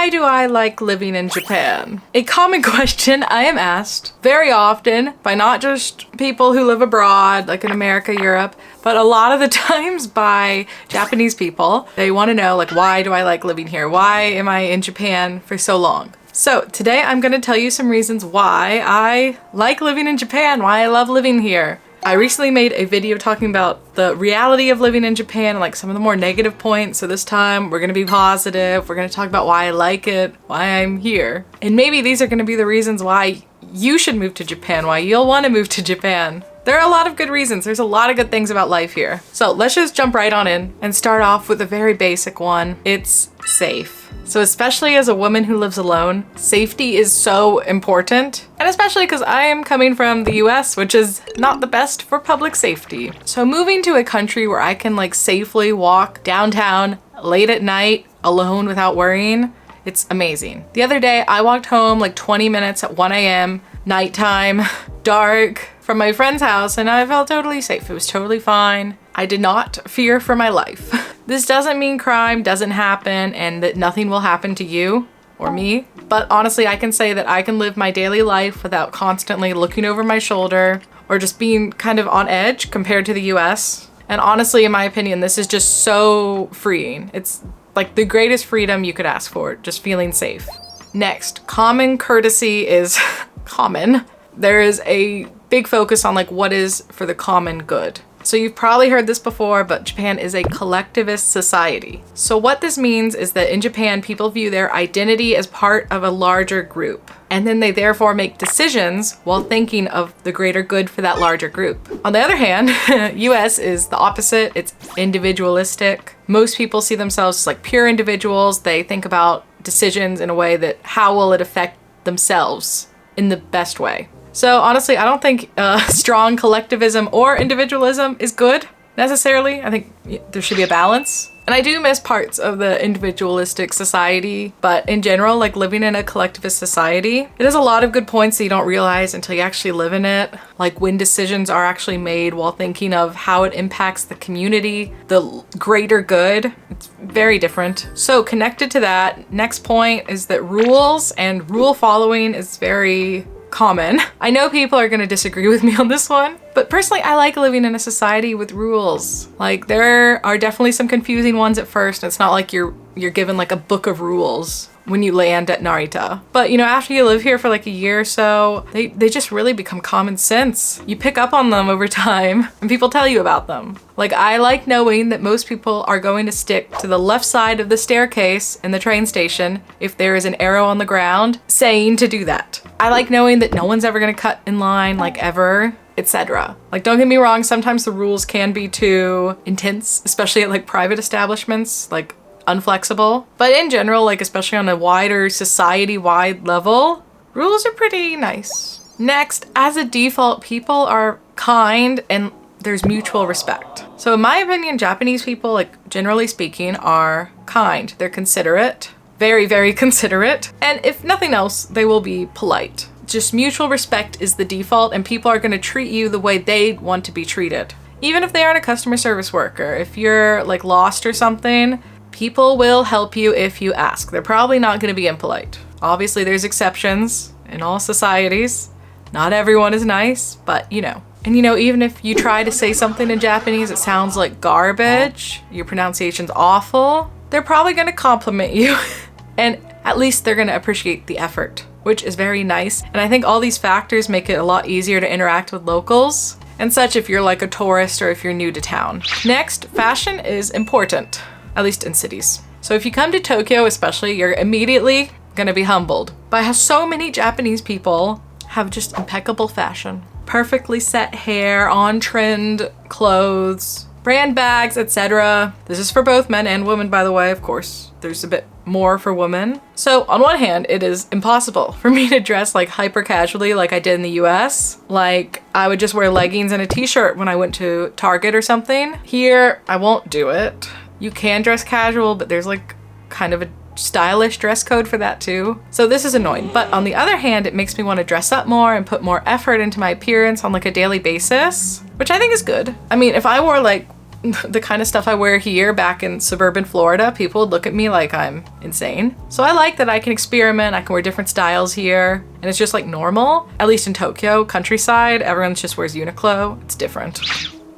Why do I like living in Japan? A common question I am asked very often by not just people who live abroad, like in America, Europe, but a lot of the times by Japanese people. They want to know, like, why do I like living here? Why am I in Japan for so long? So today I'm going to tell you some reasons why I like living in Japan, why I love living here. I recently made a video talking about the reality of living in Japan and like some of the more negative points. So this time we're going to be positive. We're going to talk about why I like it, why I'm here. And maybe these are going to be the reasons why you should move to Japan, why you'll want to move to Japan. There are a lot of good reasons. There's a lot of good things about life here. So let's just jump right on in and start off with a very basic one. It's safe. So especially as a woman who lives alone, safety is so important. And especially because I am coming from the US, which is not the best for public safety. So moving to a country where I can like safely walk downtown late at night alone without worrying, it's amazing. The other day I walked home like 20 minutes at 1 a.m., nighttime, dark, from my friend's house, and I felt totally safe. It was totally fine. I did not fear for my life. This doesn't mean crime doesn't happen and that nothing will happen to you or me, but honestly, I can say that I can live my daily life without constantly looking over my shoulder or just being kind of on edge compared to the US. And honestly, in my opinion, this is just so freeing. It's like the greatest freedom you could ask for, just feeling safe. Next, common courtesy is common. There is a big focus on like what is for the common good. So you've probably heard this before, but Japan is a collectivist society. So what this means is that in Japan, people view their identity as part of a larger group. And then they therefore make decisions while thinking of the greater good for that larger group. On the other hand, US is the opposite. It's individualistic. Most people see themselves as like pure individuals. They think about decisions in a way that how will it affect themselves in the best way. So honestly, I don't think strong collectivism or individualism is good necessarily. I think there should be a balance. And I do miss parts of the individualistic society, but in general, like living in a collectivist society, it has a lot of good points that you don't realize until you actually live in it. Like when decisions are actually made while thinking of how it impacts the community, the greater good. It's very different. So connected to that, next point is that rules and rule following is very common. I know people are going to disagree with me on this one, but personally I like living in a society with rules. Like there are definitely some confusing ones at first. It's not like you're given like a book of rules when you land at Narita. But you know, after you live here for like a year or so, they just really become common sense. You pick up on them over time and people tell you about them. Like I like knowing that most people are going to stick to the left side of the staircase in the train station if there is an arrow on the ground saying to do that. I like knowing that no one's ever gonna cut in line, like ever, etc. Like don't get me wrong, sometimes the rules can be too intense, especially at like private establishments, like unflexible. But in general, like especially on a wider society-wide level, rules are pretty nice. Next, as a default, people are kind and there's mutual respect. So in my opinion, Japanese people, like generally speaking, are kind. They're considerate, very, very considerate. And if nothing else, they will be polite. Just mutual respect is the default and people are gonna treat you the way they want to be treated. Even if they aren't a customer service worker, if you're like lost or something, people will help you if you ask. They're probably not going to be impolite. Obviously, there's exceptions in all societies. Not everyone is nice, but you know. And you know, even if you try to say something in Japanese, it sounds like garbage, your pronunciation's awful, they're probably going to compliment you. And at least they're going to appreciate the effort, which is very nice. And I think all these factors make it a lot easier to interact with locals and such if you're like a tourist or if you're new to town. Next, fashion is important. At least in cities. So if you come to Tokyo especially, you're immediately gonna be humbled by how so many Japanese people have just impeccable fashion. Perfectly set hair, on-trend clothes, brand bags, etc. This is for both men and women, by the way, of course. There's a bit more for women. So on one hand, it is impossible for me to dress like hyper casually like I did in the US. Like I would just wear leggings and a t-shirt when I went to Target or something. Here, I won't do it. You can dress casual, but there's like kind of a stylish dress code for that too. So this is annoying. But on the other hand, it makes me want to dress up more and put more effort into my appearance on like a daily basis, which I think is good. I mean, if I wore like the kind of stuff I wear here back in suburban Florida, people would look at me like I'm insane. So I like that I can experiment, I can wear different styles here, and it's just like normal. At least in Tokyo, countryside, everyone just wears Uniqlo. It's different.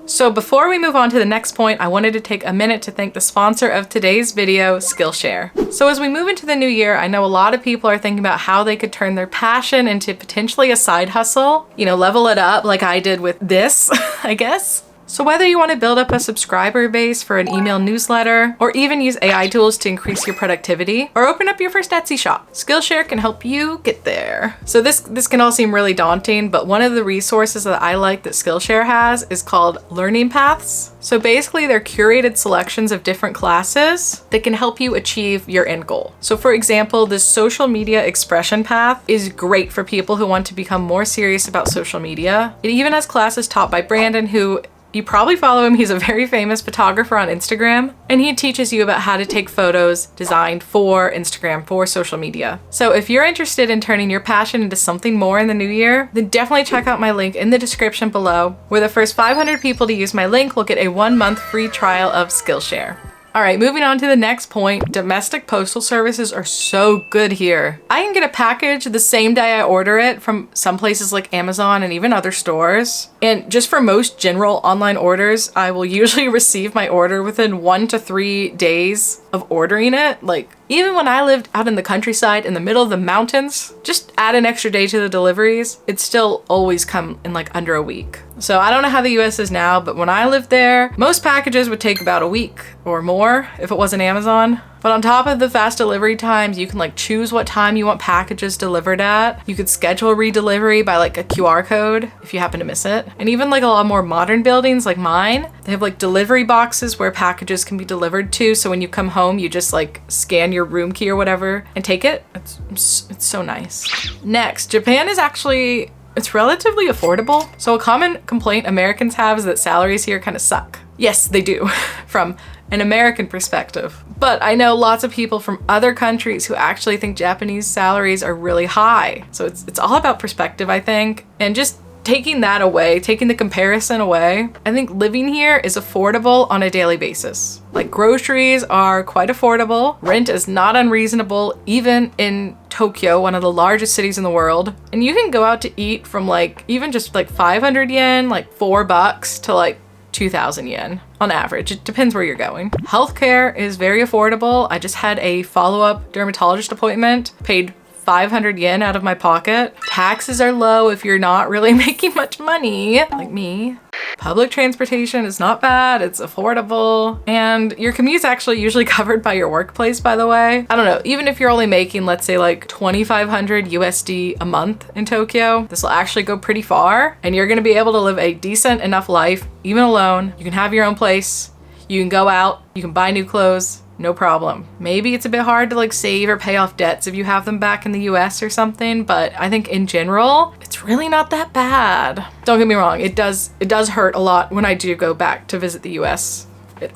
So before we move on to the next point, I wanted to take a minute to thank the sponsor of today's video, Skillshare. So as we move into the new year, I know a lot of people are thinking about how they could turn their passion into potentially a side hustle, you know, level it up like I did with this, I guess. So whether you want to build up a subscriber base for an email newsletter, or even use AI tools to increase your productivity, or open up your first Etsy shop, Skillshare can help you get there. So this can all seem really daunting, but one of the resources that I like that Skillshare has is called Learning Paths. So basically they're curated selections of different classes that can help you achieve your end goal. So for example, this social media expression path is great for people who want to become more serious about social media. It even has classes taught by Brandon, who you probably follow him. He's a very famous photographer on Instagram, and he teaches you about how to take photos designed for Instagram, for social media. So if you're interested in turning your passion into something more in the new year, then definitely check out my link in the description below, where the first 500 people to use my link will get a 1-month free trial of Skillshare. All right, moving on to the next point. Domestic postal services are so good here. I can get a package the same day I order it from some places like Amazon and even other stores. And just for most general online orders, I will usually receive my order within 1 to 3 days of ordering it. Like, even when I lived out in the countryside in the middle of the mountains, just add an extra day to the deliveries, it still always come in like under a week. So I don't know how the US is now, but when I lived there, most packages would take about a week or more if it wasn't Amazon. But on top of the fast delivery times, you can like choose what time you want packages delivered at. You could schedule redelivery by like a QR code if you happen to miss it. And even like a lot more modern buildings like mine, they have like delivery boxes where packages can be delivered to. So when you come home, you just like scan your room key or whatever and take it. It's so nice. Next, Japan is actually, it's relatively affordable. So a common complaint Americans have is that salaries here kind of suck. Yes, they do from an American perspective. But I know lots of people from other countries who actually think Japanese salaries are really high. So it's all about perspective, I think. And just taking that away, taking the comparison away, I think living here is affordable on a daily basis. Like groceries are quite affordable. Rent is not unreasonable, even in Tokyo, one of the largest cities in the world. And you can go out to eat from like, even just like 500 yen, like $4 to like 2,000 yen on average. It depends where you're going. Healthcare is very affordable. I just had a follow-up dermatologist appointment, paid 500 yen out of my pocket. Taxes are low if you're not really making much money, like me. Public transportation is not bad, it's affordable, and your commute's actually usually covered by your workplace, by the way. I don't know, even if you're only making, let's say like 2,500 USD a month in Tokyo, this will actually go pretty far, and you're gonna be able to live a decent enough life, even alone. You can have your own place, you can go out, you can buy new clothes, no problem. Maybe it's a bit hard to like save or pay off debts if you have them back in the US or something, but I think in general, it's really not that bad. Don't get me wrong, it does hurt a lot when I do go back to visit the US.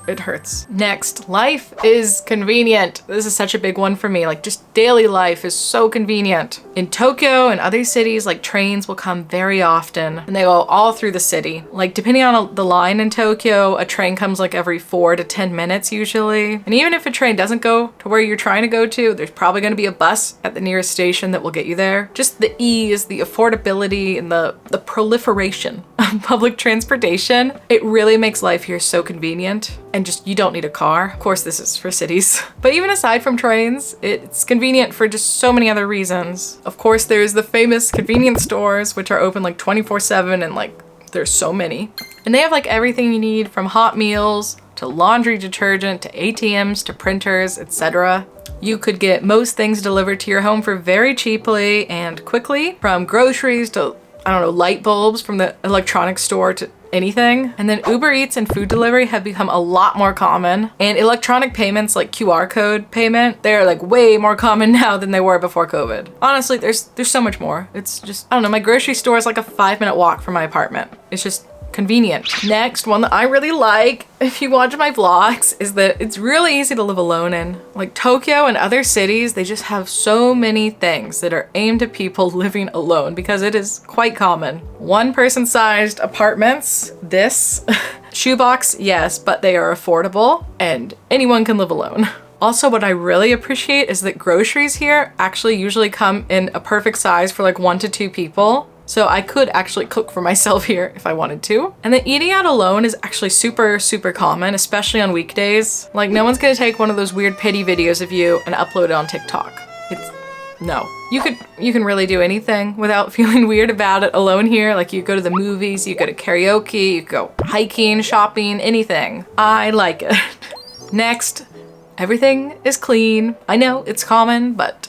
It hurts. Next, life is convenient. This is such a big one for me. Like just daily life is so convenient. In Tokyo and other cities, like trains will come very often and they go all through the city. Like depending on the line in Tokyo, a train comes like every 4 to 10 minutes usually. And even if a train doesn't go to where you're trying to go to, there's probably gonna be a bus at the nearest station that will get you there. Just the ease, the affordability, and the proliferation of public transportation, it really makes life here so convenient. And just, you don't need a car. Of course, this is for cities. But even aside from trains, it's convenient for just so many other reasons. Of course, there's the famous convenience stores, which are open like 24/7, and like, there's so many. And they have like everything you need, from hot meals to laundry detergent to ATMs to printers, etc. You could get most things delivered to your home for very cheaply and quickly, from groceries to, I don't know, light bulbs from the electronics store to anything. And then Uber Eats and food delivery have become a lot more common, and electronic payments like QR code payment, they're like way more common now than they were before COVID. Honestly, there's so much more. It's just, I don't know, my grocery store is like a 5-minute walk from my apartment. It's just convenient. Next, one that I really like, if you watch my vlogs, is that it's really easy to live alone in. Like Tokyo and other cities, they just have so many things that are aimed at people living alone, because it is quite common. 1-person sized apartments, this, Shoebox, yes, but they are affordable and anyone can live alone. Also, what I really appreciate is that groceries here actually usually come in a perfect size for like 1 to 2 people. So I could actually cook for myself here if I wanted to. And then eating out alone is actually super, super common, especially on weekdays. Like no one's gonna take one of those weird pity videos of you and upload it on TikTok. No. You can really do anything without feeling weird about it alone here. Like you go to the movies, you go to karaoke, you go hiking, shopping, anything. I like it. Next, everything is clean. I know it's common, but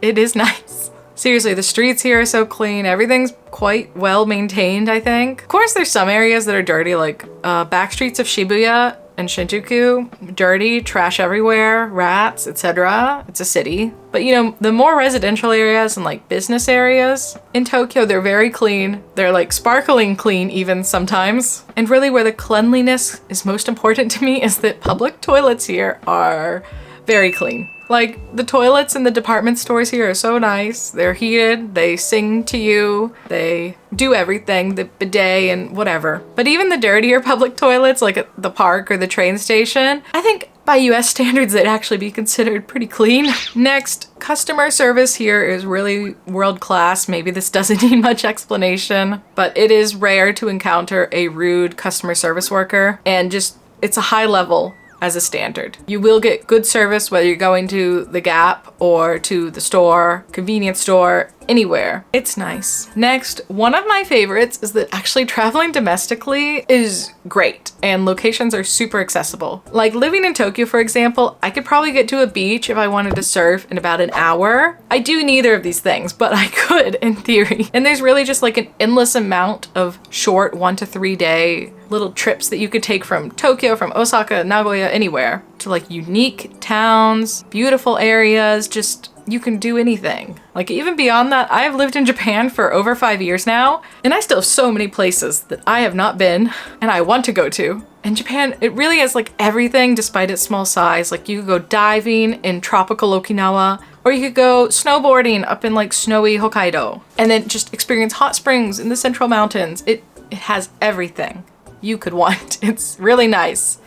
it is nice. Seriously, the streets here are so clean. Everything's quite well maintained, I think. Of course, there's some areas that are dirty, like back streets of Shibuya and Shinjuku. Dirty, trash everywhere, rats, etc. It's a city. But you know, the more residential areas and like business areas in Tokyo, they're very clean. They're like sparkling clean even sometimes. And really where the cleanliness is most important to me is that public toilets here are very clean. Like the toilets in the department stores here are so nice. They're heated, they sing to you, they do everything, the bidet and whatever. But even the dirtier public toilets like at the park or the train station, I think by US standards they'd actually be considered pretty clean. Next, customer service here is really world class. Maybe this doesn't need much explanation, but it is rare to encounter a rude customer service worker, and just it's a high level as a standard. You will get good service whether you're going to the Gap or to the store, convenience store, anywhere. It's nice. Next, one of my favorites is that actually traveling domestically is great and locations are super accessible. Like living in Tokyo, for example, I could probably get to a beach if I wanted to surf in about an hour. I do neither of these things, but I could in theory. And there's really just like an endless amount of short 1 to 3 day little trips that you could take from Tokyo, from Osaka, Nagoya, anywhere, to like unique towns, beautiful areas, just you can do anything. Like even beyond that, I've lived in Japan for over 5 years now, and I still have so many places that I have not been and I want to go to. And Japan, it really has like everything despite its small size. Like you could go diving in tropical Okinawa, or you could go snowboarding up in like snowy Hokkaido, and then just experience hot springs in the central mountains. It has everything you could want. It's really nice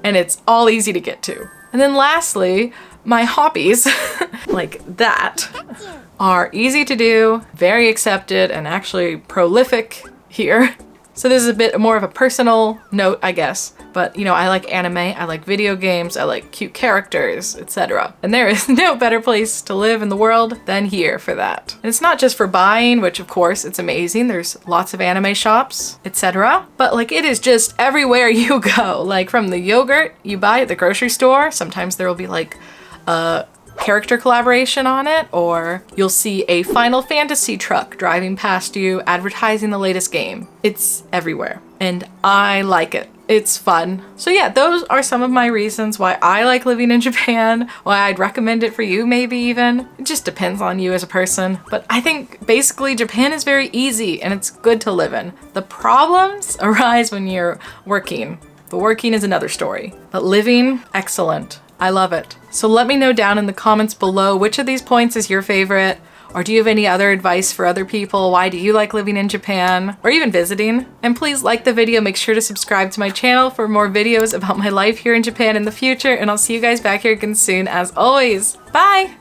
and it's all easy to get to. And then lastly, my hobbies like that are easy to do, very accepted, and actually prolific here. So this is a bit more of a personal note, I guess. But you know, I like anime, I like video games, I like cute characters, etc. And there is no better place to live in the world than here for that. And it's not just for buying, which of course it's amazing. There's lots of anime shops, etc. But like it is just everywhere you go. Like from the yogurt you buy at the grocery store, sometimes there will be like a character collaboration on it, or you'll see a Final Fantasy truck driving past you advertising the latest game. It's everywhere and I like it. It's fun. So yeah, those are some of my reasons why I like living in Japan, why I'd recommend it for you maybe even. It just depends on you as a person. But I think basically Japan is very easy and it's good to live in. The problems arise when you're working. The working is another story, but living, excellent. I love it. So let me know down in the comments below which of these points is your favorite, or do you have any other advice for other people? Why do you like living in Japan or even visiting? And please like the video, make sure to subscribe to my channel for more videos about my life here in Japan in the future, and I'll see you guys back here again soon as always. Bye!